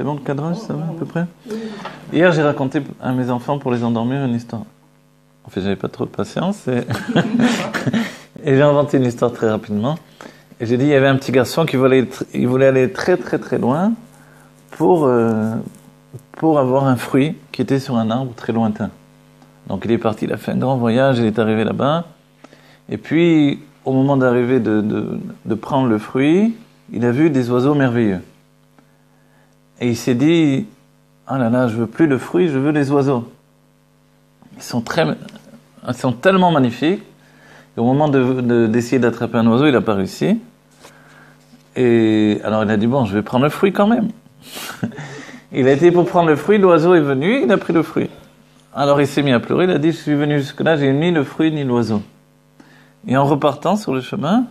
C'est bon le cadrage, ça va à peu près? Hier, j'ai raconté à mes enfants pour les endormir une histoire. En fait, j'avais pas trop de patience et, et j'ai inventé une histoire très rapidement. Et j'ai dit, il y avait un petit garçon qui il voulait aller très très très loin pour avoir un fruit qui était sur un arbre très lointain. Donc il est parti, il a fait un grand voyage, il est arrivé là-bas. Et puis, au moment d'arriver de prendre le fruit, il a vu des oiseaux merveilleux. Et il s'est dit, ah là là, je veux plus le fruit, je veux les oiseaux. Ils sont tellement magnifiques. Et au moment d'essayer d'attraper un oiseau, il n'a pas réussi. Et alors il a dit, bon, je vais prendre le fruit quand même. Il a été pour prendre le fruit, l'oiseau est venu, il a pris le fruit. Alors il s'est mis à pleurer, il a dit, je suis venu jusque-là, j'ai ni le fruit ni l'oiseau. Et en repartant sur le chemin,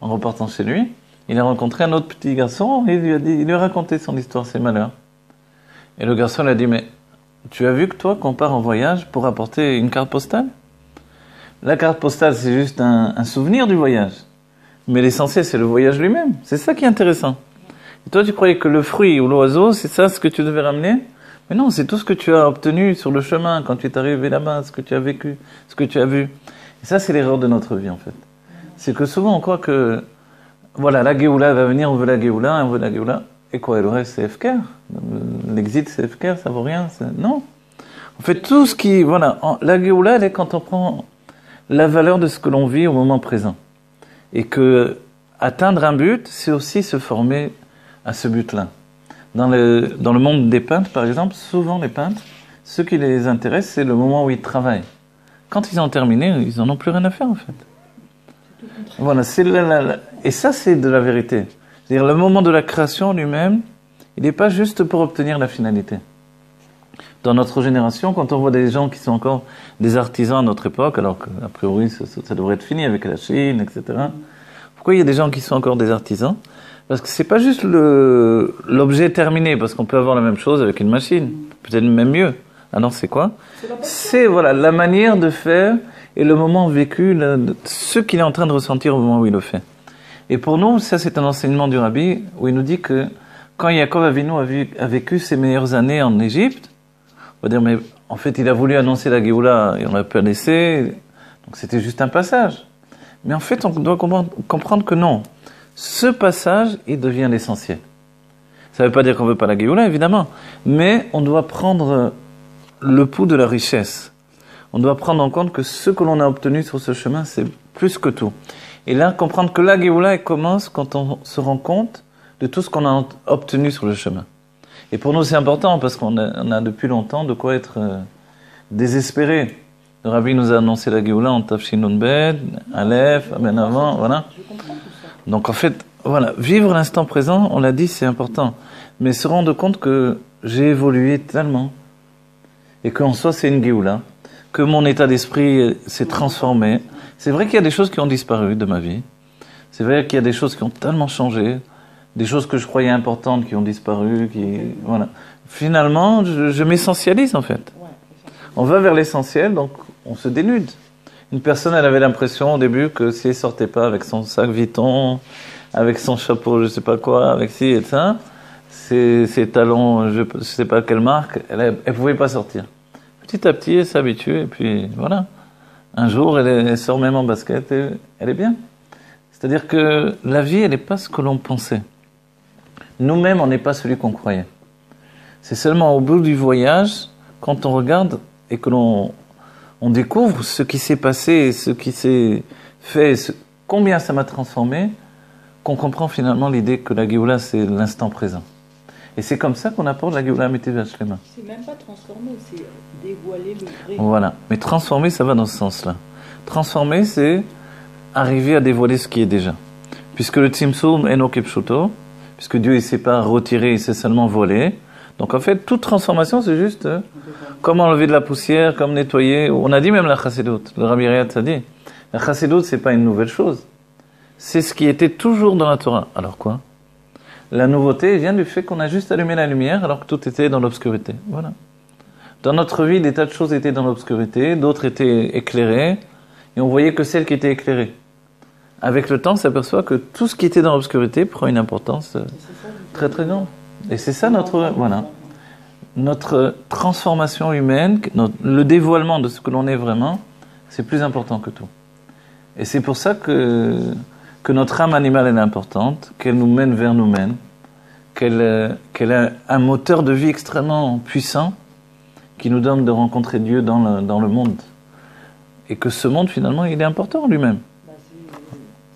en repartant chez lui, il a rencontré un autre petit garçon et il lui a raconté son histoire, ses malheurs. Et le garçon lui a dit, mais tu as vu que toi, qu'on part en voyage pour apporter une carte postale? La carte postale, c'est juste un souvenir du voyage. Mais l'essentiel, c'est le voyage lui-même. C'est ça qui est intéressant. Et toi, tu croyais que le fruit ou l'oiseau, c'est ça ce que tu devais ramener? Mais non, c'est tout ce que tu as obtenu sur le chemin, quand tu es arrivé là-bas, ce que tu as vécu, ce que tu as vu. Et ça, c'est l'erreur de notre vie, en fait. C'est que souvent, on croit que, voilà, la Géoula va venir, on veut la Géoula, on veut la Géoula. Et quoi, le reste, c'est FKR. L'exit, c'est FKR, ça vaut rien. Non. En fait, tout ce qui, voilà, la Géoula, elle est quand on prend la valeur de ce que l'on vit au moment présent. Et que atteindre un but, c'est aussi se former à ce but-là. Dans le monde des peintres, par exemple, souvent les peintres, ce qui les intéresse, c'est le moment où ils travaillent. Quand ils ont terminé, ils n'en ont plus rien à faire, en fait. Voilà, et ça, c'est de la vérité. C'est-à-dire, le moment de la création lui-même, il n'est pas juste pour obtenir la finalité. Dans notre génération, quand on voit des gens qui sont encore des artisans à notre époque, alors qu'a priori, ça devrait être fini avec la Chine, etc. Pourquoi il y a des gens qui sont encore des artisans? Parce que c'est pas juste l'objet terminé, parce qu'on peut avoir la même chose avec une machine, peut-être même mieux. Alors c'est quoi? C'est voilà, la manière de faire et le moment vécu, ce qu'il est en train de ressentir au moment où il le fait. Et pour nous, ça c'est un enseignement du Rabbi, où il nous dit que quand Yaakov Avinu a vécu ses meilleures années en Égypte, on va dire, mais en fait il a voulu annoncer la Géoula et on l'a pas laissé, donc c'était juste un passage. Mais en fait on doit comprendre que non. Ce passage, il devient l'essentiel. Ça ne veut pas dire qu'on ne veut pas la Géoula, évidemment, mais on doit prendre le pouls de la richesse. On doit prendre en compte que ce que l'on a obtenu sur ce chemin, c'est plus que tout. Et là, comprendre que la Géoula, elle commence quand on se rend compte de tout ce qu'on a obtenu sur le chemin. Et pour nous, c'est important, parce qu'on a depuis longtemps de quoi être désespéré. Le Rabbi nous a annoncé la Géoula en Tafshin Nun Bet, Aleph, Amen Avant, voilà. Donc en fait, voilà, vivre l'instant présent, on l'a dit, c'est important. Mais se rendre compte que j'ai évolué tellement, et qu'en soi c'est une Géoula, que mon état d'esprit s'est transformé. C'est vrai qu'il y a des choses qui ont disparu de ma vie. C'est vrai qu'il y a des choses qui ont tellement changé, des choses que je croyais importantes qui ont disparu, voilà. Finalement, je m'essentialise en fait. On va vers l'essentiel, donc on se dénude. Une personne, elle avait l'impression au début que si elle sortait pas avec son sac Vuitton, avec son chapeau, je sais pas quoi, avec ci et ça, ses talons, je sais pas quelle marque, elle pouvait pas sortir. Petit à petit, elle s'habitue et puis voilà. Un jour, elle sort même en basket et elle est bien. C'est-à-dire que la vie, elle n'est pas ce que l'on pensait. Nous-mêmes, on n'est pas celui qu'on croyait. C'est seulement au bout du voyage, quand on regarde et que l'on découvre ce qui s'est passé, ce qui s'est fait, combien ça m'a transformé, qu'on comprend finalement l'idée que la Géoula, c'est l'instant présent. Et c'est comme ça qu'on apporte la Géoula Amitid Vashlema. C'est même pas transformer, c'est dévoiler le vrai. Voilà. Mais transformer, ça va dans ce sens-là. Transformer, c'est arriver à dévoiler ce qui est déjà. Puisque le Tzimtzum est no kepshuto, puisque Dieu ne s'est pas retiré, il s'est seulement volé. Donc en fait, toute transformation, c'est juste comme enlever de la poussière, comme nettoyer. On a dit même la Chassidut, le Rabbi Riyad a dit. La Chassidut, c'est pas une nouvelle chose. C'est ce qui était toujours dans la Torah. Alors quoi? La nouveauté vient du fait qu'on a juste allumé la lumière alors que tout était dans l'obscurité. Voilà. Dans notre vie, des tas de choses étaient dans l'obscurité, d'autres étaient éclairées, et on voyait que celles qui étaient éclairées. Avec le temps, on s'aperçoit que tout ce qui était dans l'obscurité prend une importance très très grande. Et c'est ça notre transformation humaine, le dévoilement de ce que l'on est vraiment, c'est plus important que tout. Et c'est pour ça que notre âme animale est importante, qu'elle nous mène vers nous-mêmes, qu'elle a un moteur de vie extrêmement puissant qui nous donne de rencontrer Dieu dans le monde. Et que ce monde, finalement, il est important en lui-même.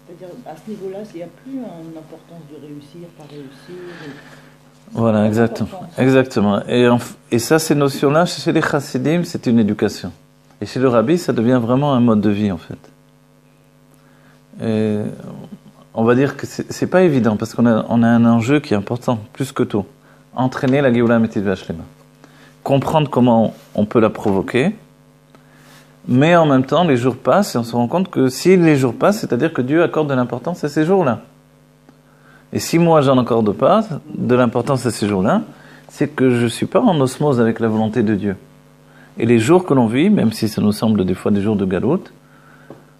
C'est-à-dire, à ce niveau-là, il n'y a plus une importance de réussir, pas réussir. Voilà, exactement. Et ça, ces notions-là, chez les chassidim, c'est une éducation. Et chez le rabbi, ça devient vraiment un mode de vie, en fait. Et on va dire que c'est pas évident, parce qu'on a un enjeu qui est important, plus que tout. Entraîner la Géoula Amétit V'Ashlema. Comprendre comment on peut la provoquer, mais en même temps, les jours passent, et on se rend compte que si les jours passent, c'est-à-dire que Dieu accorde de l'importance à ces jours-là. Et si moi, j'en accorde pas de l'importance à ces jours-là, c'est que je suis pas en osmose avec la volonté de Dieu. Et les jours que l'on vit, même si ça nous semble des fois des jours de galoute,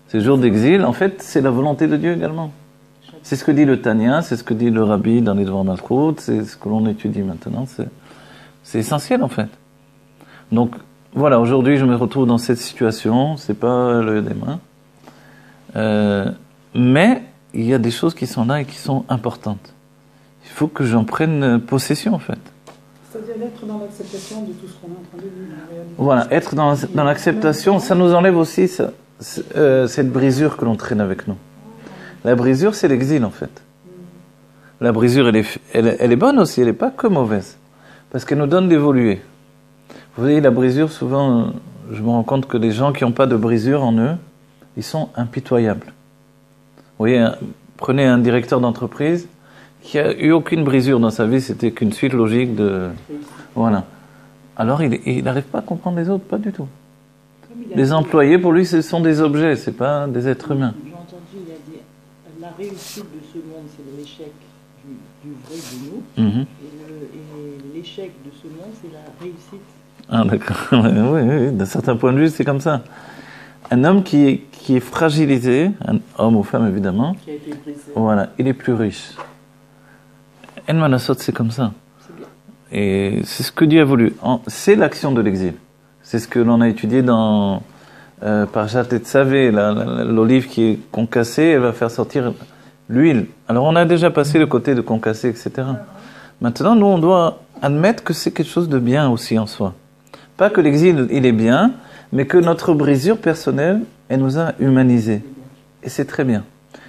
ces jours d'exil, en fait, c'est la volonté de Dieu également. C'est ce que dit le Tanya, c'est ce que dit le Rabbi dans les Devoirs Malchut, c'est ce que l'on étudie maintenant, c'est essentiel en fait. Donc, voilà, aujourd'hui je me retrouve dans cette situation, c'est pas le demain, mais il y a des choses qui sont là et qui sont importantes. Il faut que j'en prenne possession en fait. C'est-à-dire d'être dans l'acceptation de tout ce qu'on est en train de vivre en réalité. Voilà, être dans l'acceptation, ça nous enlève aussi cette brisure que l'on traîne avec nous. La brisure, c'est l'exil en fait. La brisure, elle est bonne aussi, elle n'est pas que mauvaise, parce qu'elle nous donne d'évoluer. Vous voyez, la brisure, souvent, je me rends compte que les gens qui n'ont pas de brisure en eux, ils sont impitoyables. Vous voyez, prenez un directeur d'entreprise qui a eu aucune brisure dans sa vie, c'était qu'une suite logique de... Voilà. Alors, il n'arrive pas à comprendre les autres, pas du tout. Les employés, pour lui, ce sont des objets, ce n'est pas des êtres humains. J'ai entendu, il a dit, la réussite de ce monde, c'est l'échec du vrai de nous, et l'échec de ce monde, c'est la réussite. Ah d'accord, oui, d'un certain point de vue, c'est comme ça. Un homme qui est fragilisé, un homme ou femme évidemment, Qui a été brisé. voilà, il est plus riche. En Manasot, c'est comme ça. C'est bien. Et c'est ce que Dieu a voulu. C'est l'action de l'exil. C'est ce que l'on a étudié dans Parashat Tetzavé, l'olive qui est concassée, elle va faire sortir l'huile. Alors on a déjà passé le côté de concasser, etc. Maintenant, nous, on doit admettre que c'est quelque chose de bien aussi en soi. Pas que l'exil, il est bien, mais que notre brisure personnelle, elle nous a humanisés. Et c'est très bien.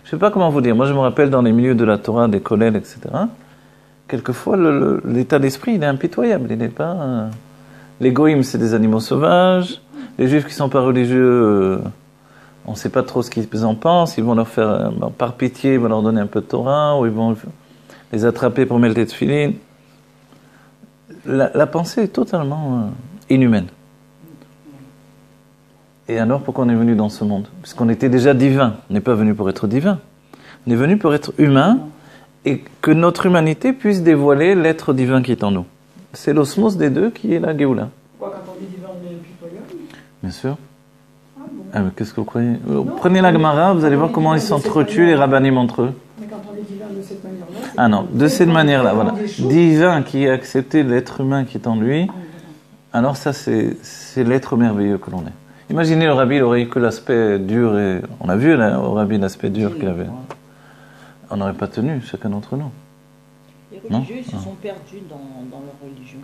Je ne sais pas comment vous dire. Moi, je me rappelle dans les milieux de la Torah, des collèges, etc. Quelquefois, l'état d'esprit, il est impitoyable. Il n'est pas... Les goïms, c'est des animaux sauvages. Les juifs qui ne sont pas religieux, on ne sait pas trop ce qu'ils en pensent. Ils vont leur faire, par pitié, ils vont leur donner un peu de Torah, ou ils vont les attraper pour mettre les tefilines. La pensée est totalement inhumaine. Et alors, pourquoi on est venu dans ce monde? Puisqu'on était déjà divin. On n'est pas venu pour être divin. On est venu pour être humain et que notre humanité puisse dévoiler l'être divin qui est en nous. C'est l'osmose des deux qui est la Géoula. Pourquoi quand on dit divin, on est impitoyable? Bien sûr. Ah bon. Ah, mais qu'est-ce que vous croyez? Prenez la Gemara, vous allez voir comment ils s'entretuent, les rabbinim entre eux. Mais quand on est divin de cette manière-là... Ah non, de cette manière-là, voilà. Divin qui a accepté l'être humain qui est en lui, alors ça c'est l'être merveilleux que l'on est. Imaginez le rabbi, il aurait eu que l'aspect dur, et on a vu là, au rabbi l'aspect dur qu'il avait. On n'aurait pas tenu, chacun d'entre nous. Les religieux, ils se sont perdus dans leur religion.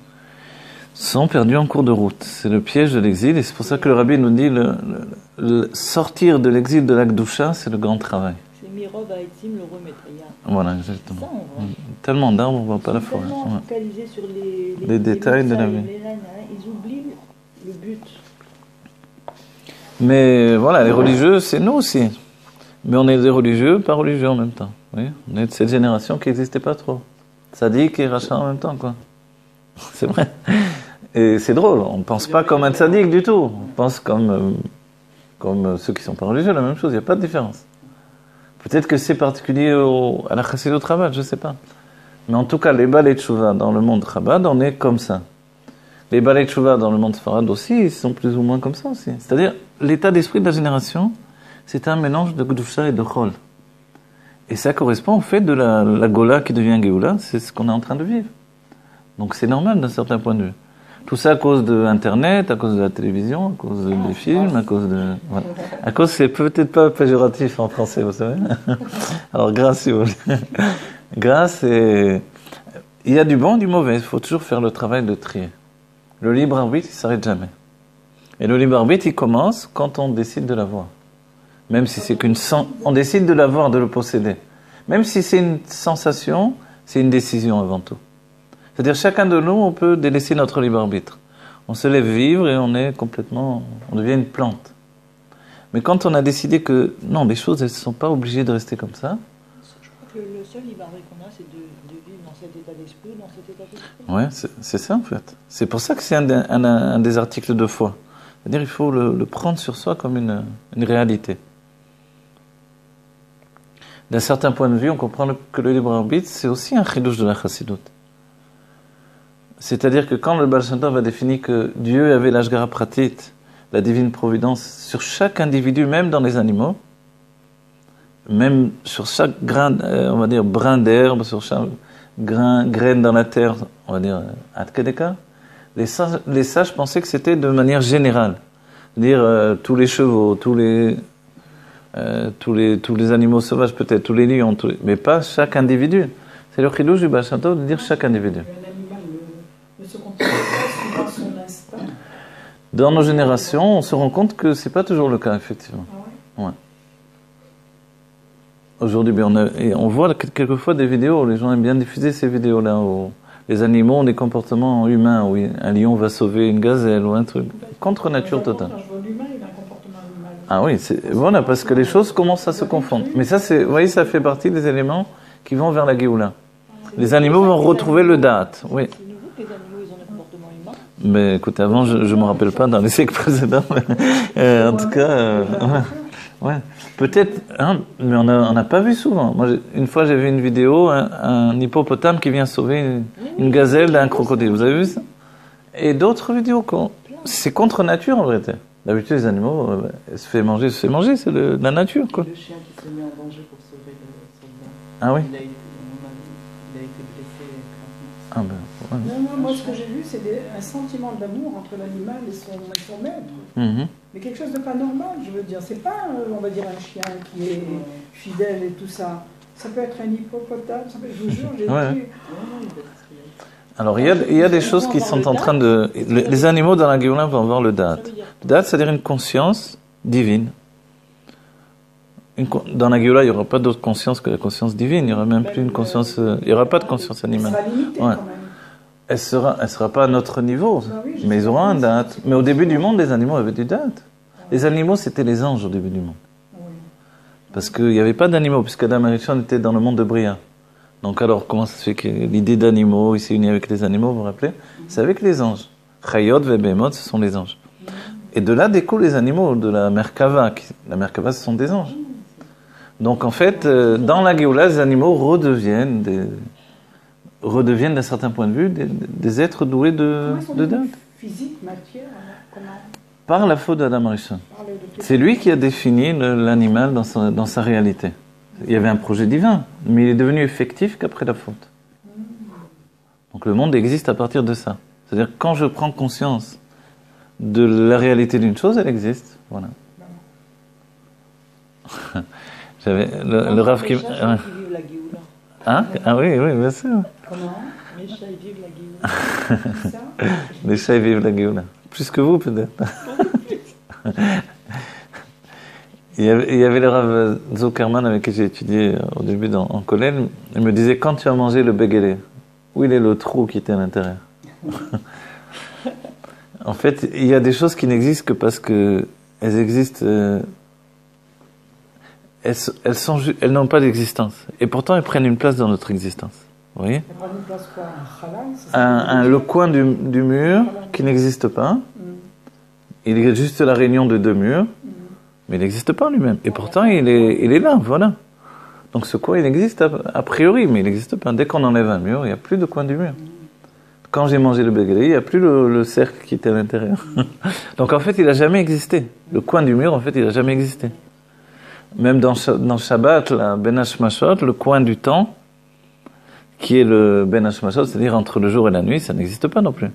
Sont perdus en cours de route. C'est le piège de l'exil, et c'est pour ça que le rabbi nous dit le sortir de l'exil de l'Akdoucha, c'est le grand travail. C'est Mirov Haïtim, le Remetria. Voilà, exactement. Ça, on voit. Tellement d'arbres, on ne voit pas la forêt. Tellement Ouais. focalisés sur Les détails de la vie. Ils oublient le but. Mais voilà, les religieux, c'est nous aussi. Mais on est des religieux, pas religieux en même temps. Oui, on est de cette génération qui n'existait pas trop. Sadique et rachat en même temps, quoi. C'est vrai. Et c'est drôle, on ne pense pas comme un sadique du tout. On pense comme ceux qui ne sont pas religieux, la même chose, il n'y a pas de différence. Peut-être que c'est particulier à la chassidut Chabad, je ne sais pas. Mais en tout cas, les balais de Tchouva dans le monde Chabad, on est comme ça. Les balais de Tchouva dans le monde Sfarad aussi, ils sont plus ou moins comme ça aussi. C'est-à-dire, l'état d'esprit de la génération, c'est un mélange de Gdusha et de Chol. Et ça correspond au fait de la Gola qui devient Géoula, c'est ce qu'on est en train de vivre. Donc c'est normal d'un certain point de vue. Tout ça à cause de Internet, à cause de la télévision, à cause des films, à cause de... Voilà. À cause, c'est peut-être pas péjoratif en français, vous savez. Alors grâce, si vous voulez. Grâce, et... il y a du bon et du mauvais. Il faut toujours faire le travail de trier. Le libre arbitre, il s'arrête jamais. Et le libre arbitre, il commence quand on décide de l'avoir. Même si c'est qu'une... On décide de l'avoir, de le posséder. Même si c'est une sensation, c'est une décision avant tout. C'est-à-dire, chacun de nous, on peut délaisser notre libre arbitre. On se lève vivre et on est complètement... On devient une plante. Mais quand on a décidé que, non, les choses, elles ne sont pas obligées de rester comme ça. Je crois que le seul libre arbitre qu'on a, c'est de vivre dans cet état d'esprit, dans cet état d'esprit. Ouais, c'est ça, en fait. C'est pour ça que c'est un des articles de foi. C'est-à-dire, il faut le prendre sur soi comme une réalité. D'un certain point de vue, on comprend que le libre arbitre, c'est aussi un chidouche de la chassidoute. C'est-à-dire que quand le Baal Shem Tov a défini que Dieu avait l'ashgara pratit, la divine providence, sur chaque individu, même dans les animaux, même sur chaque grain, on va dire, brin d'herbe, sur chaque graine dans la terre, on va dire, adkedeka, les sages pensaient que c'était de manière générale. C'est-à-dire tous les chevaux, tous les animaux sauvages peut-être, tous les lions, mais pas chaque individu. C'est le chidouche du Baal Shem Tov de dire chaque individu. Se comporte pas suivant son instinct. Dans nos générations, on se rend compte que c'est pas toujours le cas, effectivement. Ah ouais. Ouais. Aujourd'hui, on voit quelquefois des vidéos, les gens aiment bien diffuser ces vidéos-là, où les animaux ont des comportements humains, où un lion va sauver une gazelle ou un truc. Contre nature totale. Je vois l'humain, il a un comportement animal. Ah oui, voilà, parce que les choses commencent à se confondre. Mais ça, vous voyez, ça fait partie des éléments qui vont vers la Géoula. Les animaux vont retrouver le date. Oui. Les animaux, ils ont un comportement humain. Mais écoute, avant, je ne me rappelle pas dans les siècles précédents. En tout cas, ouais. Peut-être, hein, mais on n'a pas vu souvent. Moi, une fois, j'ai vu une vidéo, un hippopotame qui vient sauver une gazelle d'un crocodile. Vous avez vu ça? Et d'autres vidéos, c'est contre nature en vérité. D'habitude, les animaux, se fait manger, c'est la nature, quoi. Le chien qui se met en danger pour sauver le soldat. Ah oui? Il a été blessé gravement. Ah ben, ouais. Non, moi, ce que j'ai vu, c'est un sentiment d'amour entre l'animal et son maître. Mm-hmm. Mais quelque chose de pas normal, je veux dire. C'est pas, on va dire, un chien qui est fidèle et tout ça. Ça peut être un hippopotame, je vous jure, j'ai vu. Alors, il y a des choses qui sont en train de... Les animaux dans la Géoula vont avoir le date. Le date, c'est-à-dire une conscience divine. Dans la Géoula, il n'y aura pas d'autre conscience que la conscience divine. Il n'y aura même plus une conscience... Il n'y aura pas de conscience animale. Elle sera limitée, Ouais. quand même. Elle sera pas à notre niveau, Oui, mais ils auront un date. Mais au début du monde, les animaux avaient du date. Les animaux, c'était les anges au début du monde. Oui. Parce qu'il n'y avait pas d'animaux, puisqu'Adam et Rishon étaient dans le monde de Bria. Donc alors, comment ça se fait que l'idée d'animaux, il s'est uni avec les animaux, vous vous rappelez? C'est avec les anges. Chayot, Vebemot, ce sont les anges. Et de là découlent les animaux, de la Merkava. La Merkava, ce sont des anges. Donc en fait, dans la Géoula, les animaux redeviennent d'un certain point de vue des êtres doués de date. Physique, matière, comment Par la faute d'Adam Rishon. parler de C'est lui qui a défini l'animal dans sa réalité. Il y avait un projet divin, mais il est devenu effectif qu'après la faute. Donc le monde existe à partir de ça. C'est-à-dire que quand je prends conscience de la réalité d'une chose, elle existe. Voilà. J'avais le Rav qui... Les chats, ils vivent la Géoula. Hein? Ah oui, bien sûr. Comment Les chats, ils vivent la Géoula. c'est ça Les chats ils vivent la Géoula. Plus que vous, peut-être. Il y avait le Rav Zuckerman avec qui j'ai étudié au début en collège. Il me disait, quand tu as mangé le béguélé, où il est le trou qui était à l'intérieur? En fait, il y a des choses qui n'existent que parce que elles existent... elles n'ont pas d'existence. Et pourtant, elles prennent une place dans notre existence. Vous voyez? Elle prend une place quoi? Un halal, Le coin du mur qui n'existe pas. Il est juste la réunion de deux murs. Mais il n'existe pas lui-même. Et pourtant, il est là, voilà. Donc ce coin, il existe a priori, mais il n'existe pas. Dès qu'on enlève un mur, il n'y a plus de coin du mur. Quand j'ai mangé le béguélé, il n'y a plus le cercle qui était à l'intérieur. Donc en fait, il n'a jamais existé. Le coin du mur, en fait, il n'a jamais existé. Même dans Shabbat, la Ben Hashmashot, le coin du temps, qui est le Ben Hashmashot, c'est-à-dire entre le jour et la nuit, ça n'existe pas non plus.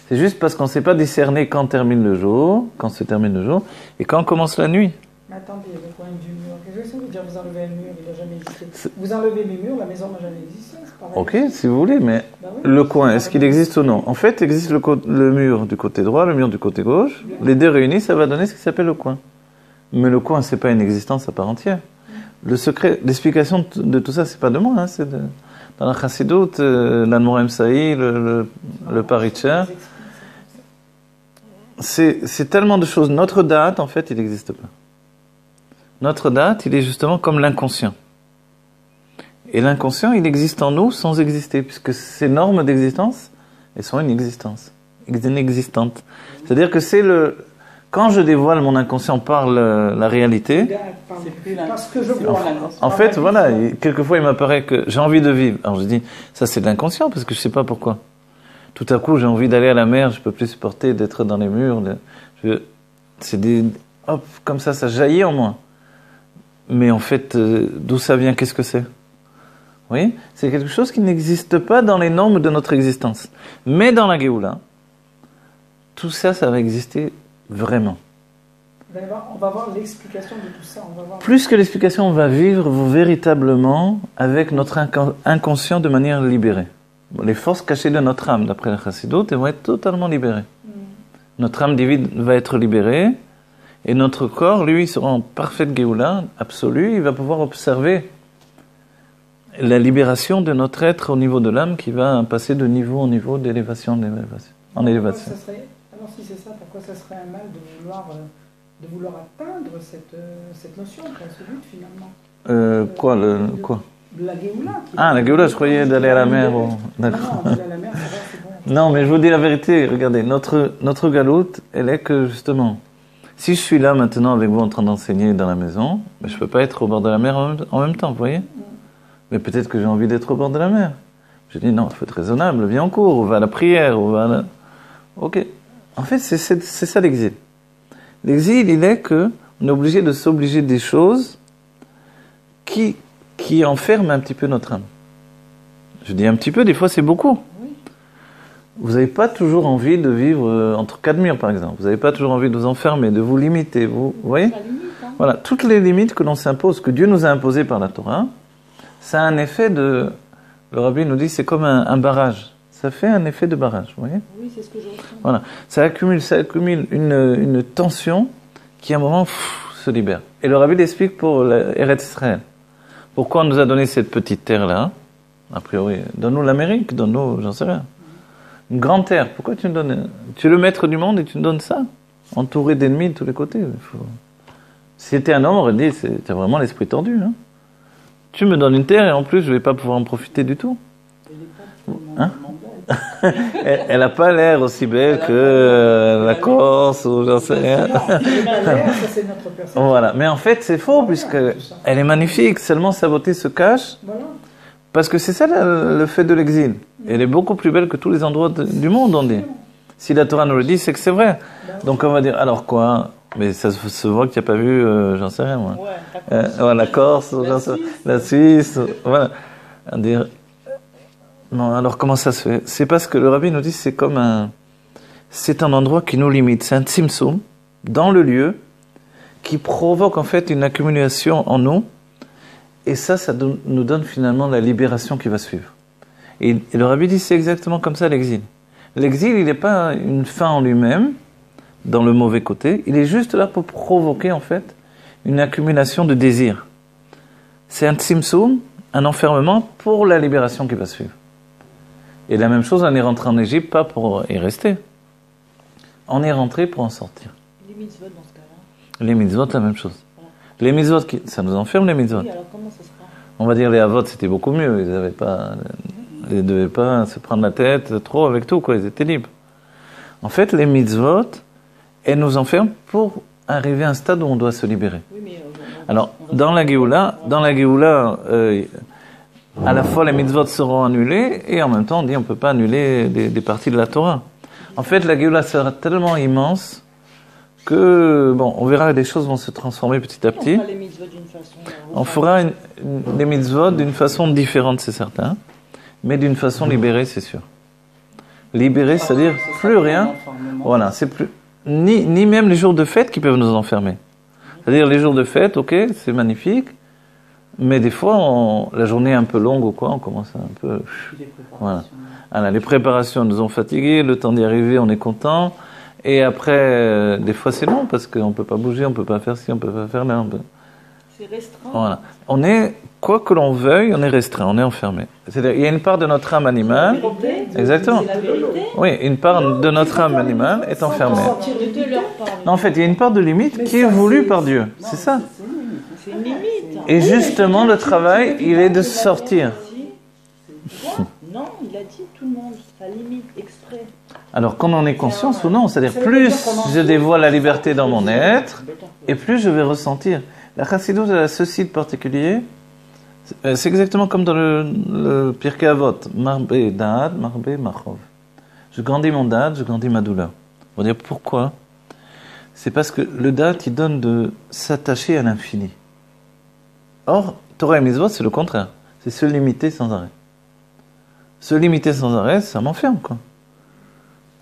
C'est juste parce qu'on ne sait pas discerner quand termine le jour, quand se termine le jour, et quand commence la nuit. Mais attendez, le coin du mur, qu'est-ce que ça veut dire vous enlevez un mur, il n'a jamais existé. Vous enlevez les murs, la maison n'a jamais existé, c'est pareil. Ok, si vous voulez, mais Ben oui, le coin, est-ce qu'il existe ou non? En fait, il existe le mur du côté droit, le mur du côté gauche. Les deux réunis, ça va donner ce qui s'appelle le coin. Mais le coin, c'est pas une existence à part entière. Le secret, l'explication de tout ça, c'est pas de moi, hein, c'est dans la Chassidut, l'Anmorem Saï, le Paritcher. C'est tellement de choses. Notre date, en fait, il n'existe pas. Notre date, il est justement comme l'inconscient. Et l'inconscient, il existe en nous sans exister, puisque ces normes d'existence, elles sont inexistantes. C'est-à-dire que c'est le... Quand je dévoile mon inconscient par la réalité, parce que je vois. en fait, voilà, quelquefois il m'apparaît que j'ai envie de vivre. Alors je dis, ça c'est de l'inconscient, parce que je ne sais pas pourquoi. Tout à coup, j'ai envie d'aller à la mer, je ne peux plus supporter d'être dans les murs. C'est des... Hop, comme ça jaillit en moi. Mais en fait, d'où ça vient, qu'est-ce que c'est? Vous voyez? C'est quelque chose qui n'existe pas dans les normes de notre existence. Mais dans la Géoula, tout ça, ça va exister vraiment. On va voir l'explication de tout ça. On va voir... Plus que l'explication, on va vivre véritablement avec notre inconscient de manière libérée. Les forces cachées de notre âme, d'après la Chassidut, elles vont être totalement libérées. Notre âme divine va être libérée, et notre corps, lui, sera en parfaite Géoula, absolue. Il va pouvoir observer la libération de notre être au niveau de l'âme qui va passer de niveau en niveau, d'élévation en élévation. Alors si c'est ça, pourquoi ça serait un mal de vouloir atteindre cette notion, ce but finalement Quoi La Géoula. La Géoula, je croyais d'aller à la mer. Non, d'aller à la mer, c'est bon. Non, mais je vous dis la vérité, regardez, notre galoute, elle est que justement, si je suis là maintenant avec vous en train d'enseigner dans la maison, je ne peux pas être au bord de la mer en même temps, vous voyez? Mais peut-être que j'ai envie d'être au bord de la mer. Je dis non, il faut être raisonnable, viens en cours, on va à la prière, on va à la... Ok. En fait, c'est ça l'exil. L'exil, il est que on est obligé de s'obliger des choses qui enferment un petit peu notre âme. Je dis un petit peu, des fois c'est beaucoup. Oui. Vous n'avez pas toujours envie de vivre entre quatre murs, par exemple. Vous n'avez pas toujours envie de vous enfermer, de vous limiter. Vous voyez? Ça limite, hein. Voilà, toutes les limites que l'on s'impose, que Dieu nous a imposées par la Torah, ça a un effet de... Le Rabbi nous dit c'est comme un barrage. Ça fait un effet de barrage, vous voyez? Oui, c'est ce que je ressens. Voilà, ça accumule une tension qui à un moment se libère. Et le Rabbi l'explique pour Eretz Israël. Pourquoi on nous a donné cette petite terre-là? A priori, donne-nous l'Amérique, donne-nous, j'en sais rien. Une grande terre, pourquoi tu me donnes... Tu es le maître du monde et tu me donnes ça? Entouré d'ennemis de tous les côtés. Si c'était un homme, on aurait dit, c'est vraiment l'esprit tordu. Hein? Tu me donnes une terre et en plus, je ne vais pas pouvoir en profiter du tout. Hein? Elle n'a pas l'air aussi belle que la Corse ou j'en sais rien. Voilà. Mais en fait, c'est faux, puisqu'elle est magnifique. Seulement, sa beauté se cache. Parce que c'est ça le fait de l'exil. Elle est beaucoup plus belle que tous les endroits du monde, on dit. Si la Torah nous le dit, c'est que c'est vrai. Donc on va dire, alors quoi? Mais ça se voit que tu n'as pas vu, j'en sais rien moi. La Corse, la Suisse, voilà. On dit, non, alors comment ça se fait? C'est parce que le Rabbi nous dit c'est un endroit qui nous limite, c'est un tzimtzum dans le lieu qui provoque en fait une accumulation en nous et ça nous donne finalement la libération qui va suivre. Et le Rabbi dit c'est exactement comme ça l'exil. L'exil il n'est pas une fin en lui-même dans le mauvais côté, il est juste là pour provoquer en fait une accumulation de désirs. C'est un tzimtzum, un enfermement pour la libération qui va suivre. Et la même chose, on est rentré en Égypte, pas pour y rester. On est rentré pour en sortir. Les mitzvot dans ce cas-là? Les mitzvot, la même chose. Voilà. Les mitzvot, ça nous enferme les mitzvot. Oui, alors comment ça se passe? On va dire les avot, c'était beaucoup mieux. Ils ne devaient pas se prendre la tête trop avec tout, quoi. Ils étaient libres. En fait, les mitzvot, elles nous enferment pour arriver à un stade où on doit se libérer. Oui, mais alors, dans la Géoula, à la fois les mitzvot seront annulés et en même temps on dit on ne peut pas annuler des parties de la Torah. En fait la Géoula sera tellement immense que on verra que les choses vont se transformer petit à petit. On fera les mitzvot d'une façon... On fera les mitzvot d'une façon différente, c'est certain. mais d'une façon libérée, c'est sûr. Libérée, c'est-à-dire plus rien. Voilà, c'est plus ni même les jours de fête qui peuvent nous enfermer. C'est-à-dire les jours de fête, ok, c'est magnifique, mais des fois, la journée est un peu longue ou quoi, on commence un peu... Voilà. Alors, les préparations nous ont fatigués, le temps d'y arriver, on est content, et après, des fois c'est long, parce qu'on ne peut pas bouger, on ne peut pas faire ci, on ne peut pas faire là. C'est restreint. Voilà. On est, quoi que l'on veuille, on est restreint, on est enfermé. C'est-à-dire, il y a une part de notre âme animale... Exactement. C'est la vérité. Oui, une part de notre âme animale est enfermée. Non, en fait, il y a une part de limite qui est voulue par Dieu. C'est ça. C'est une limite. Et justement, le travail, il est de sortir. Non, il a dit tout le monde, sa limite, exprès. Alors, qu'on en ait conscience ou non, c'est-à-dire plus je dévoile la liberté dans mon être, et plus je vais ressentir. La chassidoute, elle a ceci de particulier, c'est exactement comme dans le Pirkei Avot, Marbe Da'at, Marbe Machov. Je grandis mon Da'at, je grandis ma douleur. On va dire pourquoi? C'est parce que le Da'at, il donne de s'attacher à l'infini. Or, Torah et Mitzvot, c'est le contraire. C'est se limiter sans arrêt. Se limiter sans arrêt, ça m'enferme, quoi.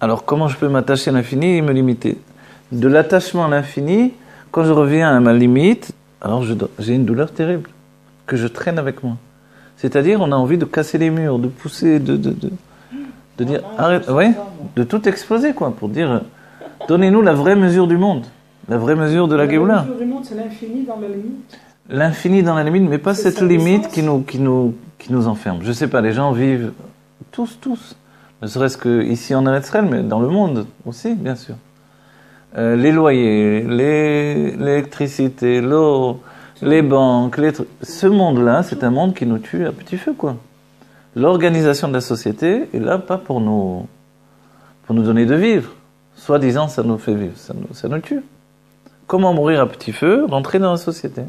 Alors, comment je peux m'attacher à l'infini et me limiter? De l'attachement à l'infini, quand je reviens à ma limite, alors j'ai une douleur terrible que je traîne avec moi. C'est-à-dire, on a envie de casser les murs, de pousser, de dire, arrête, oui, de tout exploser, quoi, pour dire, donnez-nous la vraie mesure du monde, la vraie mesure de la Géoula. La mesure du monde, c'est l'infini dans la limite. L'infini dans la limite, mais pas cette limite qui nous enferme. Je sais pas, les gens vivent tous, ne serait-ce que ici en Israël, mais dans le monde aussi, bien sûr. Les loyers, l'électricité, l'eau, les banques, ce monde-là, c'est un monde qui nous tue à petit feu, quoi. L'organisation de la société est là pas pour nous donner de vivre. Soi-disant, ça nous fait vivre, ça nous tue. Comment mourir à petit feu? Rentrer dans la société.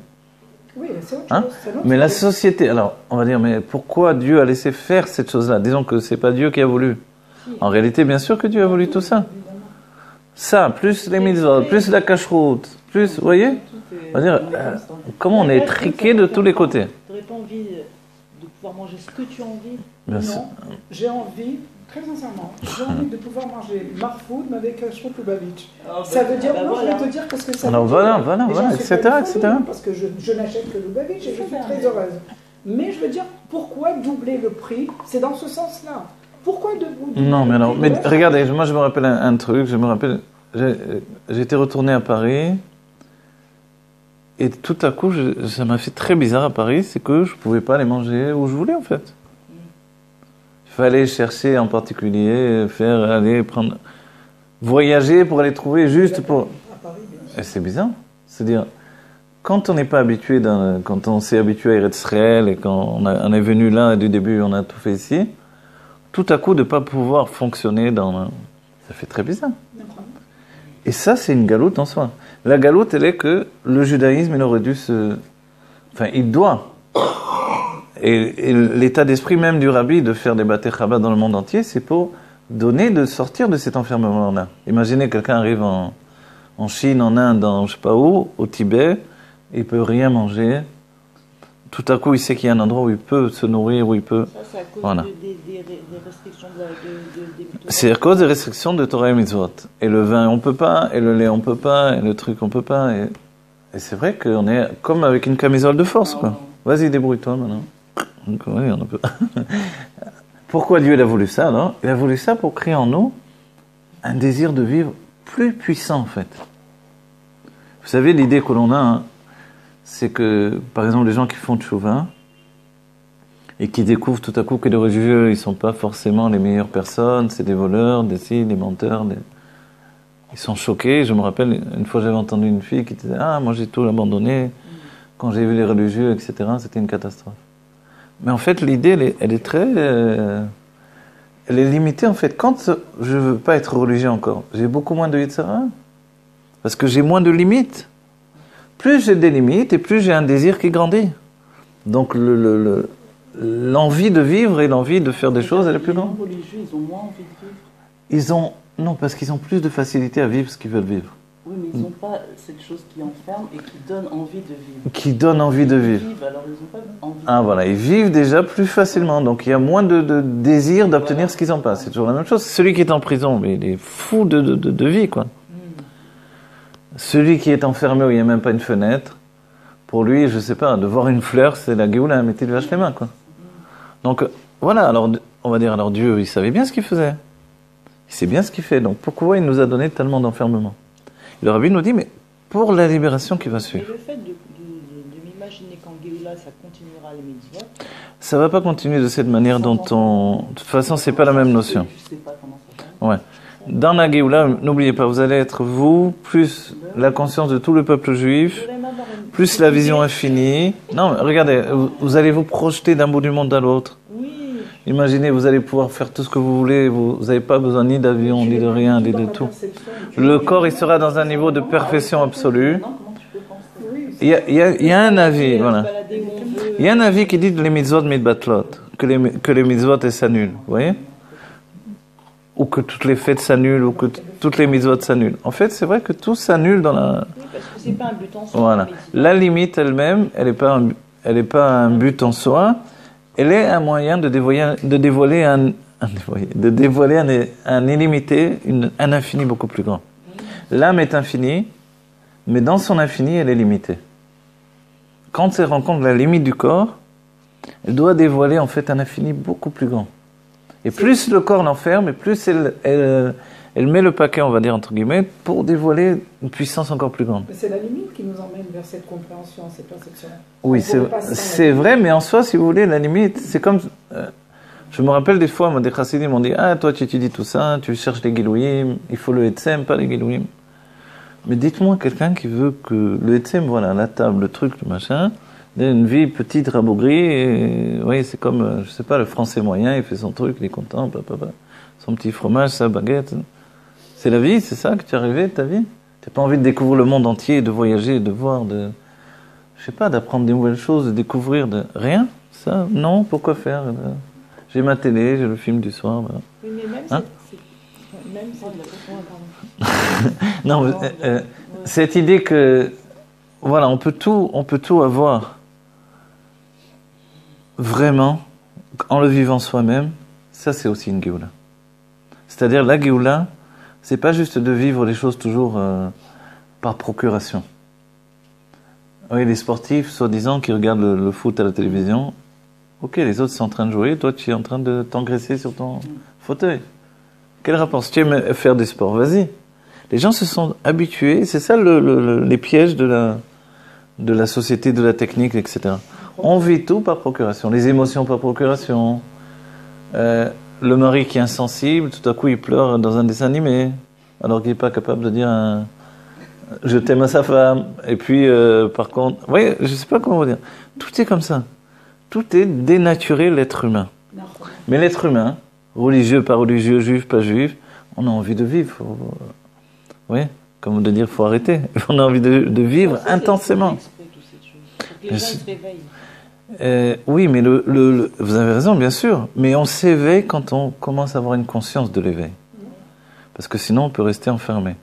Oui, c'est autre Hein? chose. Mais la société, alors, on va dire, mais pourquoi Dieu a laissé faire cette chose-là? Disons que c'est pas Dieu qui a voulu. En réalité, bien sûr que Dieu a voulu tout ça. Ça, plus les mitzvot, plus la cacheroute, plus, vous voyez? On va dire, comment on est triqué de tous les côtés. Tu n'aurais pas envie de pouvoir manger ce que tu as envie? Bien sûr. Non, j'ai envie, très sincèrement, j'ai envie de pouvoir manger marfoud, mais avec Kashrut Lubavitch. Ça veut dire, non, je vais te dire parce que ça Alors veut voilà, dire, voilà, déjà, voilà, c'est etc., pas une etc. folie, parce que je n'achète que Lubavitch et je suis très heureuse. Mais je veux dire, pourquoi doubler le prix? C'est dans ce sens-là. Pourquoi doubler Non, mais le alors, prix? mais regardez, moi je me rappelle un truc, j'étais retourné à Paris, et tout à coup, ça m'a fait très bizarre à Paris, c'est que je pouvais pas aller manger où je voulais en fait. Il fallait chercher en particulier, voyager pour aller trouver juste pour... Et c'est bizarre, c'est-à-dire, quand on n'est pas habitué, quand on s'est habitué à Eretz Israël et quand on est venu là, du début, on a tout fait ici, tout à coup de ne pas pouvoir fonctionner ça fait très bizarre. Et ça, c'est une galoute en soi. La galoute, elle est que le judaïsme, il aurait dû Enfin, il doit. Et l'état d'esprit même du rabbi de faire des Batei Chabad dans le monde entier, c'est pour de sortir de cet enfermement-là. Imaginez, quelqu'un arrive en Chine, en Inde, je sais pas où, au Tibet, il peut rien manger. Tout à coup, il sait qu'il y a un endroit où il peut se nourrir, où il peut... Ça, c'est à cause voilà. des restrictions des C'est à cause des restrictions de Torah et Mitzvot. Et le vin, on peut pas, et le lait, on peut pas, et le truc, on peut pas. Et c'est vrai qu'on est comme avec une camisole de force, quoi. Vas-y, débrouille-toi maintenant. Donc, oui, on peut... Pourquoi Dieu il a voulu ça, alors? Il a voulu ça pour créer en nous un désir de vivre plus puissant, en fait. Vous savez, l'idée que l'on a, hein, c'est que, par exemple, les gens qui font tchouva et qui découvrent tout à coup que les religieux, ils sont pas forcément les meilleures personnes, c'est des voleurs, des menteurs, ils sont choqués. Je me rappelle, une fois j'avais entendu une fille qui disait « Ah, moi j'ai tout abandonné, quand j'ai vu les religieux, etc., c'était une catastrophe. » Mais en fait, l'idée, elle est très... elle est limitée, en fait. Quand je veux pas être religieux encore, j'ai beaucoup moins de Yitzhara, parce que j'ai moins de limites. Plus j'ai des limites et plus j'ai un désir qui grandit. Donc l'envie de vivre et l'envie de faire des choses, elle est plus grande. Les religieux, ils ont moins envie de vivre. Non, parce qu'ils ont plus de facilité à vivre ce qu'ils veulent vivre. Oui, mais ils n'ont pas cette chose qui enferme et qui donne envie de vivre. Qui donne envie de vivre. Ils vivent, alors ils n'ont pas envie. Ah voilà, ils vivent déjà plus facilement, donc il y a moins de désir d'obtenir ce qu'ils en passent. C'est toujours la même chose. Celui qui est en prison, mais il est fou de vie, quoi. Celui qui est enfermé où il n'y a même pas une fenêtre, pour lui, je sais pas, de voir une fleur, c'est la Géoula, mais tu lui lâches les mains, quoi. Donc voilà, alors on va dire, alors Dieu, il savait bien ce qu'il faisait. Il sait bien ce qu'il fait, donc pourquoi il nous a donné tellement d'enfermement? Le Rabbi nous dit, mais pour la libération qui va suivre. Mais le fait de m'imaginer qu'en Géoula, ça continuera les mitzvot. Ça va pas continuer de cette manière dont on... De toute façon, c'est pas la même notion. Je sais pas comment ça va. Ouais. Dans la Géoula, n'oubliez pas, vous allez être vous, plus la conscience de tout le peuple juif, plus la vision infinie. Non, mais regardez, vous allez vous projeter d'un bout du monde à l'autre. Oui. Imaginez, vous allez pouvoir faire tout ce que vous voulez, vous n'avez pas besoin ni d'avion, ni de rien, ni de tout. Le corps, il sera dans un niveau de perfection absolue. Il y a un avis, voilà. Il y a un avis qui dit que les mitzvot mitbatlot, que les mitzvot elles s'annulent, vous voyez? Ou que toutes les fêtes s'annulent, ou que toutes les mitzvot s'annulent. En fait, c'est vrai que tout s'annule dans la... Oui, parce que c'est pas un but en soi. Voilà. La limite elle-même, elle n'est pas un but en soi, elle est un moyen de dévoiler un illimité, un infini beaucoup plus grand. L'âme est infinie, mais dans son infini, elle est limitée. Quand elle rencontre la limite du corps, elle doit dévoiler en fait un infini beaucoup plus grand. Et plus le corps l'enferme, et plus elle met le paquet, on va dire entre guillemets, pour dévoiler une puissance encore plus grande. Mais c'est la limite qui nous emmène vers cette compréhension, cette perception. Oui, c'est vrai, mais en soi, si vous voulez, la limite, c'est comme... je me rappelle des fois, des chassidim m'ont dit « Ah, toi tu étudies tout ça, tu cherches les Gilouim, il faut le Etzem, pas les Gilouim. » Mais dites-moi quelqu'un qui veut que le Etzem, voilà, la table, le truc, le machin, une vie petite, rabougrie, et oui, c'est comme, je sais pas, le français moyen, il fait son truc, il est content, son petit fromage, sa baguette. C'est la vie, c'est ça que tu es arrivé de ta vie? Tu n'as pas envie de découvrir le monde entier, de voyager, de voir, je sais pas, d'apprendre des nouvelles choses, de découvrir rien? Ça? Non? Pourquoi faire? J'ai ma télé, j'ai le film du soir. Voilà. Oui, mais même hein? Même c'est de la non, cette idée que, voilà, on peut tout avoir vraiment en le vivant soi-même, ça c'est aussi une Géoula. C'est-à-dire la Géoula, c'est pas juste de vivre les choses toujours par procuration. Oui, les sportifs, soi-disant, qui regardent le foot à la télévision, ok, les autres sont en train de jouer, toi tu es en train de t'engraisser sur ton fauteuil. Quel rapport? Si tu aimes faire du sport, vas-y. Les gens se sont habitués, c'est ça les pièges de la société, de la technique, etc. On vit tout par procuration, les émotions par procuration. Le mari qui est insensible, tout à coup il pleure dans un dessin animé, alors qu'il n'est pas capable de dire je t'aime à sa femme. Et puis, par contre, oui, je ne sais pas comment vous dire. Tout est comme ça. Tout est dénaturé, l'être humain. Mais l'être humain, religieux, pas religieux, juif, pas juif, on a envie de vivre. Oui, comme de dire, il faut arrêter. On a envie de vivre intensément. Les gens se réveillent. Oui, mais vous avez raison, bien sûr. Mais on s'éveille quand on commence à avoir une conscience de l'éveil. Parce que sinon, on peut rester enfermé.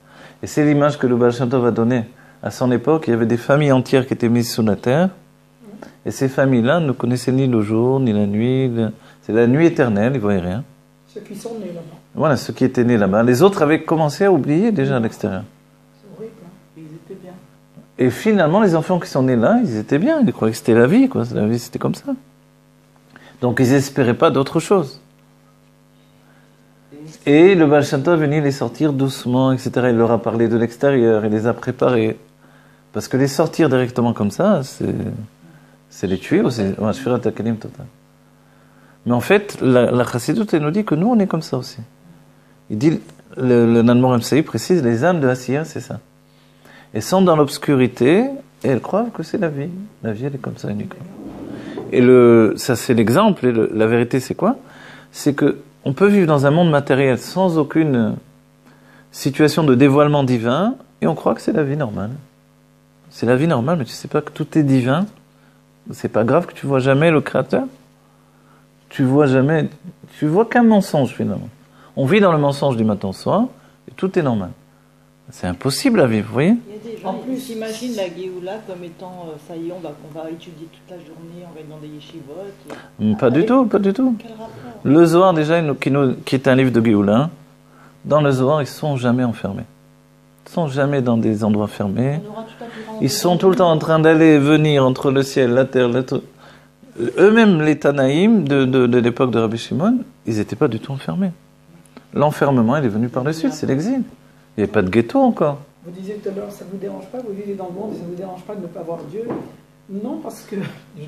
Et c'est l'image que le Baal Shem Tov a donnée. À son époque, il y avait des familles entières qui étaient mises sous la terre. Et ces familles-là ne connaissaient ni le jour, ni la nuit. C'est la nuit éternelle, ils ne voyaient rien. Ceux qui sont nés là-bas. Voilà, ceux qui étaient nés là-bas. Les autres avaient commencé à oublier déjà à l'extérieur. C'est horrible. Ils étaient bien. Et finalement, les enfants qui sont nés là, ils étaient bien. Ils croyaient que c'était la vie, quoi. La vie, c'était comme ça. Donc, ils n'espéraient pas d'autre chose. Et le Baal Shem Tov venait les sortir doucement, etc. Il leur a parlé de l'extérieur, il les a préparés. Parce que les sortir directement comme ça, c'est les tuer aussi. Mais en fait, la Chassidoute, elle nous dit que nous, on est comme ça aussi. Il dit, le Nanmor Emsaï précise, les âmes de Asiya, c'est ça. Elles sont dans l'obscurité et elles croient que c'est la vie. La vie, elle est comme ça uniquement. Et ça, c'est l'exemple. Et la vérité, c'est quoi? C'est que on peut vivre dans un monde matériel sans aucune situation de dévoilement divin et on croit que c'est la vie normale. C'est la vie normale, mais tu sais pas que tout est divin. C'est pas grave que tu vois jamais le Créateur. Tu vois qu'un mensonge finalement. On vit dans le mensonge du matin au soir et tout est normal. C'est impossible à vivre, vous voyez? Il y a des gens qui s'imaginent la Géoula comme étant, ça y est, on va étudier toute la journée, on va être dans des yeshivot. Pas du tout, pas du tout. Quel rapport? Le Zohar, déjà, qui est un livre de Géoula, dans le Zohar, ils ne sont jamais enfermés. Ils ne sont jamais dans des endroits fermés. Ils sont tout le temps en train d'aller et venir entre le ciel, la terre, eux-mêmes, les Tanaïm de l'époque de Rabbi Shimon, ils n'étaient pas du tout enfermés. L'enfermement, il est venu par le sud, c'est l'exil. Il n'y avait pas de ghetto encore. Vous disiez tout à l'heure, ça ne vous dérange pas, vous vivez dans le monde, ça ne vous dérange pas de ne pas voir Dieu? Non, parce que, je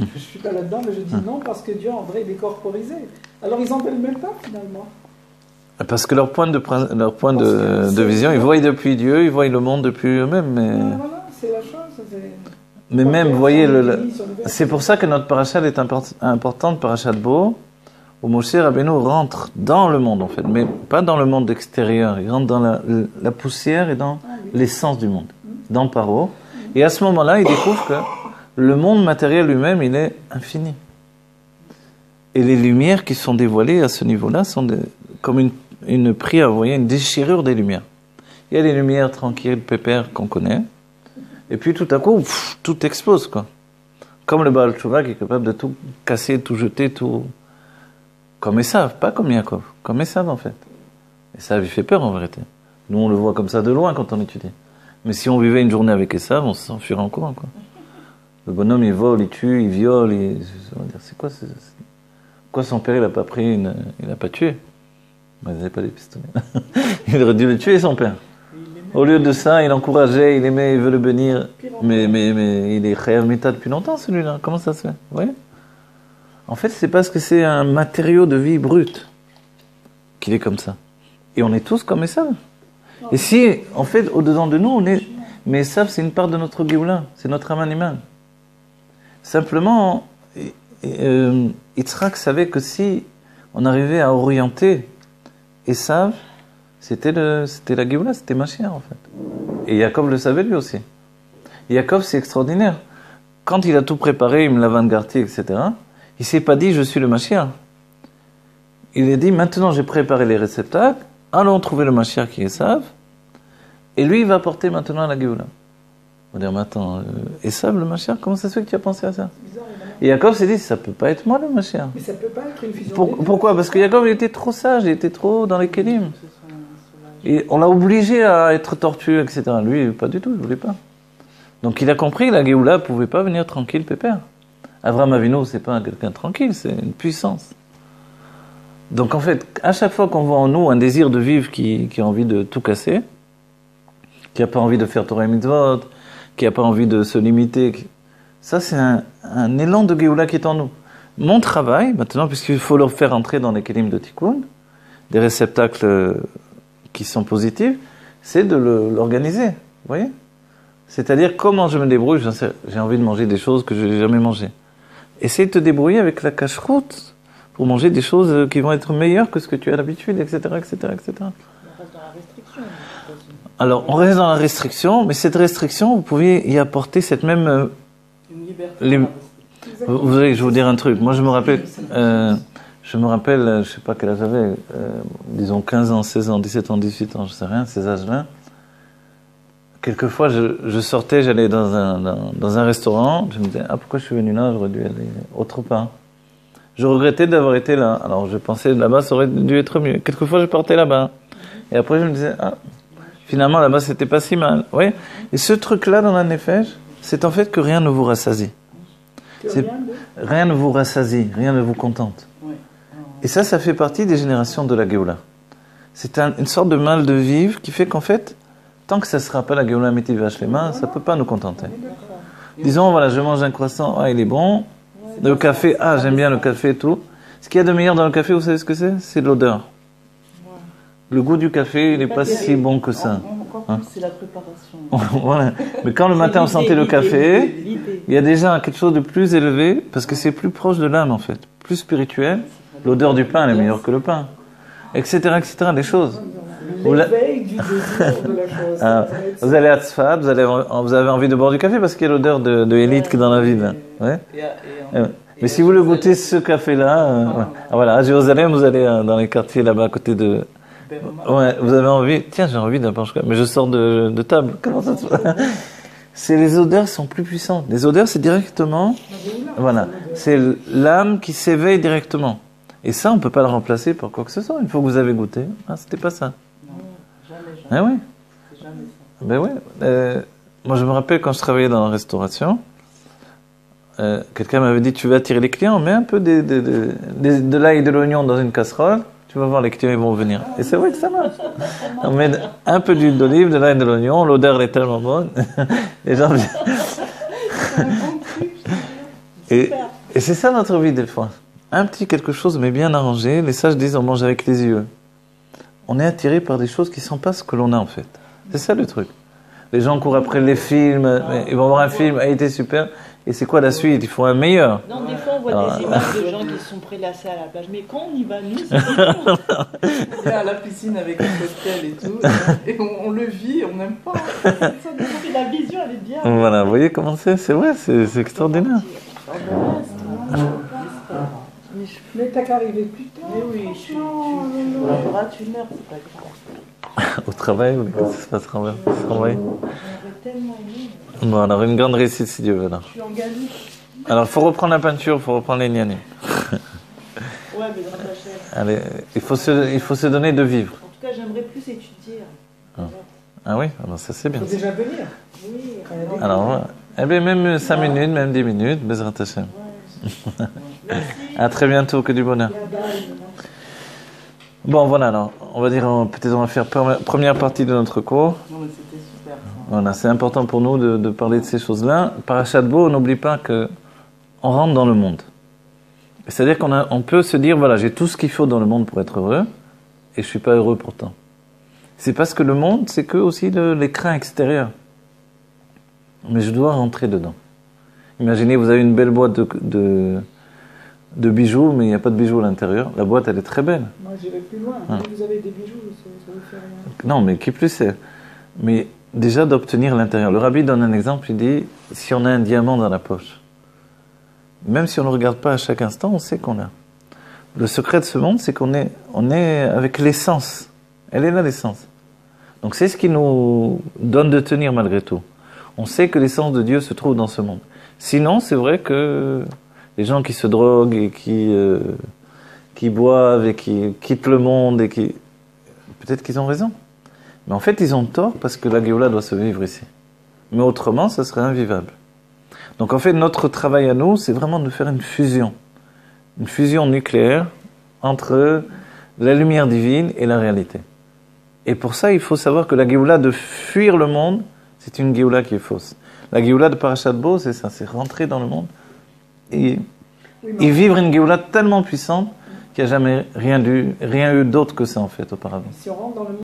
ne suis pas là-dedans, mais je dis non, parce que Dieu, en vrai, il est corporisé. Alors, ils n'en veulent même pas, finalement. Parce que leur point de vision, ils voient depuis Dieu, ils voient le monde depuis eux-mêmes. Mais... Voilà, c'est la chose. Mais même, vous voyez, c'est pour ça que notre parachat est importante, parachat Bo, où Moshe Rabbeinu rentre dans le monde, en fait, mais pas dans le monde extérieur. Il rentre dans la poussière et dans l'essence du monde, dans Paro. Et à ce moment-là, il découvre que le monde matériel lui-même, il est infini. Et les lumières qui sont dévoilées à ce niveau-là sont comme une prière, vous voyez, une déchirure des lumières. Il y a les lumières tranquilles, pépères qu'on connaît, et puis tout à coup, tout explose, quoi. Comme le Baal Tshuva qui est capable de tout casser, tout jeter, tout... Comme Esav, pas comme Yaakov, comme Esav en fait. Esav, il fait peur en vérité. Nous, on le voit comme ça de loin quand on étudie. Mais si on vivait une journée avec Esav, on s'enfuirait en courant, quoi. Le bonhomme, il vole, il tue, il viole, c'est quoi son père, il n'a pas pris il n'a pas tué. Mais il n'avait pas des pistolets. Il aurait dû le tuer, son père. Au lieu de ça, il encourageait, il aimait, il veut le bénir. Mais il est Chayav Mita depuis longtemps, celui-là. Comment ça se fait? Vous voyez? En fait, c'est parce que c'est un matériau de vie brut qu'il est comme ça. Et on est tous comme Esav. Et si, en fait, au-dedans de nous, on est... Mais Esav, c'est une part de notre Géoula, c'est notre âme animale. Simplement, Yitzhak savait que si on arrivait à orienter Esav, c'était la Géoula, c'était Mashiach, en fait. Et Yaakov le savait lui aussi. Et Yaakov, c'est extraordinaire. Quand il a tout préparé, il me l'a vanguardé, etc., il ne s'est pas dit « je suis le Mashiach ». Il a dit « maintenant j'ai préparé les réceptacles, allons trouver le Mashiach qui est Esav, et lui il va porter maintenant la Géoula ». On va dire « mais attends, Esav le Mashiach, comment ça se fait que tu as pensé à ça ?» Et Yaakov s'est dit « ça ne peut pas être moi le Mashiach ». Mais ça ne peut pas être une fusion. Pourquoi? Parce que Yaakov il était trop sage, il était trop dans les kélim. Et on l'a obligé à être tortueux, etc. Lui, pas du tout, il ne voulait pas. Donc il a compris que la Géoula ne pouvait pas venir tranquille, pépère. Avraham Avinu, c'est pas quelqu'un tranquille, c'est une puissance. Donc en fait, à chaque fois qu'on voit en nous un désir de vivre qui a envie de tout casser, qui n'a pas envie de faire Torah et Mitzvot, qui n'a pas envie de se limiter, ça c'est un élan de Géoula qui est en nous. Mon travail, maintenant, puisqu'il faut leur faire entrer dans les kélim de Tikkun, des réceptacles qui sont positifs, c'est de l'organiser, vous voyez? C'est-à-dire comment je me débrouille, j'ai envie de manger des choses que je n'ai jamais mangées. Essaye de te débrouiller avec la cache-route pour manger des choses qui vont être meilleures que ce que tu as d'habitude, etc., etc., etc. On reste dans la restriction. Alors, on reste dans la restriction, mais cette restriction, vous pouvez y apporter cette même... Une liberté. Vous savez, je vais vous dire un truc. Moi, je me rappelle, je ne sais pas quel âge j'avais, disons 15 ans, 16 ans, 17 ans, 18 ans, je ne sais rien, ces âges-là. Quelquefois, je sortais, j'allais dans un restaurant, je me disais, pourquoi je suis venu là, j'aurais dû aller autre part. Je regrettais d'avoir été là. Alors, je pensais, là-bas, ça aurait dû être mieux. Quelquefois, je partais là-bas. Et après, je me disais, finalement, là-bas, c'était pas si mal. Oui. Et ce truc-là, dans la nefesh, c'est en fait que rien ne vous rassasie. Rien ne vous rassasie, rien ne vous contente. Et ça fait partie des générations de la Géoula. C'est une sorte de mal de vivre qui fait qu'en fait, tant que ça ne sera pas la Géoula Amitid V'Ashlema, ça ne peut pas nous contenter. Disons, voilà, je mange un croissant, il est bon. Le café, j'aime bien le café et tout. Ce qu'il y a de meilleur dans le café, vous savez ce que c'est? C'est l'odeur. Le goût du café, il n'est pas si bon que ça. C'est la préparation. Voilà. Mais quand le matin on sentait le café, il y a déjà quelque chose de plus élevé, parce que c'est plus proche de l'âme en fait, plus spirituel. L'odeur du pain elle est meilleure que le pain, etc., etc., des choses. L'éveil du désir de la chose. Vous allez à Tzfat, vous avez envie de boire du café parce qu'il y a l'odeur de élite qui est dans la ville. Ouais. Mais si vous le goûtez ce café-là, voilà, à Jérusalem, vous allez dans les quartiers là-bas à côté de perd mal. Ouais, vous avez envie. Tiens, j'ai envie d'un pain au chocolat, mais je sors de table. Comment ça se passe? C'est les odeurs sont plus puissantes. Les odeurs, c'est directement. Voilà. C'est l'âme qui s'éveille directement. Et ça, on ne peut pas le remplacer par quoi que ce soit. Une fois que vous avez goûté, ah, c'était pas ça. Non, jamais. Ah oui. C'est jamais ça. Ben oui. Moi, je me rappelle quand je travaillais dans la restauration, quelqu'un m'avait dit, tu veux attirer les clients, mets un peu de l'ail et de l'oignon dans une casserole, tu vas voir, les clients ils vont venir. Et c'est vrai que ça marche. On met un peu d'huile d'olive, de l'ail et de l'oignon, l'odeur est tellement bonne, les gens viennent. Et c'est ça notre vie des fois. Un petit quelque chose mais bien arrangé, les sages disent on mange avec les yeux. On est attiré par des choses qui ne sont pas ce que l'on a en fait. C'est ça le truc. Les gens courent après les films, ils vont voir un film, il était super, et c'est quoi la suite? Il faut un meilleur. Non, des fois on voit des images de gens qui sont prélassés à la plage, mais quand on y va, nous, c'est bon. On est à la piscine avec un cocktail et tout, et on le vit, on n'aime pas. La vision, elle est bien. Voilà, vous voyez comment c'est? C'est vrai, c'est extraordinaire. Mais t'as qu'à arriver plus tard. Mais oui, tu rates une heure, c'est pas grave. Au travail, oui, comment ça se passe au travail? J'aurais tellement aimé. Bon, alors une grande réussite si Dieu veut. Là. Je suis en Galice. Alors, il faut reprendre la peinture, il faut reprendre les nianis. Ouais, mais dans ta chaîne. Allez, il faut se donner de vivre. En tout cas, j'aimerais plus étudier. Ah oui? Alors ça c'est bien. Il faut déjà venir. Oui. Alors, voilà. Eh bien, même 5 minutes, même 10 minutes, Bezrat Hashem. À très bientôt, que du bonheur. Bon, voilà, alors, on va dire, peut-être on va faire première partie de notre cours. Non, mais c'était super. Voilà, c'est important pour nous de parler de ces choses-là. Parashat Bo, on n'oublie pas que on rentre dans le monde. C'est-à-dire qu'on peut se dire, voilà, j'ai tout ce qu'il faut dans le monde pour être heureux, et je suis pas heureux pourtant. C'est parce que le monde, c'est que aussi l'écran extérieur. Mais je dois rentrer dedans. Imaginez, vous avez une belle boîte de bijoux, mais il n'y a pas de bijoux à l'intérieur. La boîte, elle est très belle. Moi, j'irai plus loin. Si vous avez des bijoux, ça vous fait rien. Non, mais qui plus c'est. Mais déjà d'obtenir l'intérieur. Le rabbi donne un exemple, il dit, si on a un diamant dans la poche, même si on ne le regarde pas à chaque instant, on sait qu'on l'a. Le secret de ce monde, c'est qu'on est avec l'essence. Elle est là, l'essence. Donc c'est ce qui nous donne de tenir malgré tout. On sait que l'essence de Dieu se trouve dans ce monde. Sinon, c'est vrai que les gens qui se droguent et qui boivent et qui quittent le monde et qui... Peut-être qu'ils ont raison. Mais en fait, ils ont tort parce que la Géoula doit se vivre ici. Mais autrement, ça serait invivable. Donc en fait, notre travail à nous, c'est vraiment de faire une fusion nucléaire entre la lumière divine et la réalité. Et pour ça, il faut savoir que la Géoula de fuir le monde, c'est une Géoula qui est fausse. La Géoula de Parashat Bo, c'est ça, c'est rentrer dans le monde et vivre une Géoula tellement puissante qu'il n'y a jamais rien eu d'autre que ça en fait auparavant. Si on rentre dans le monde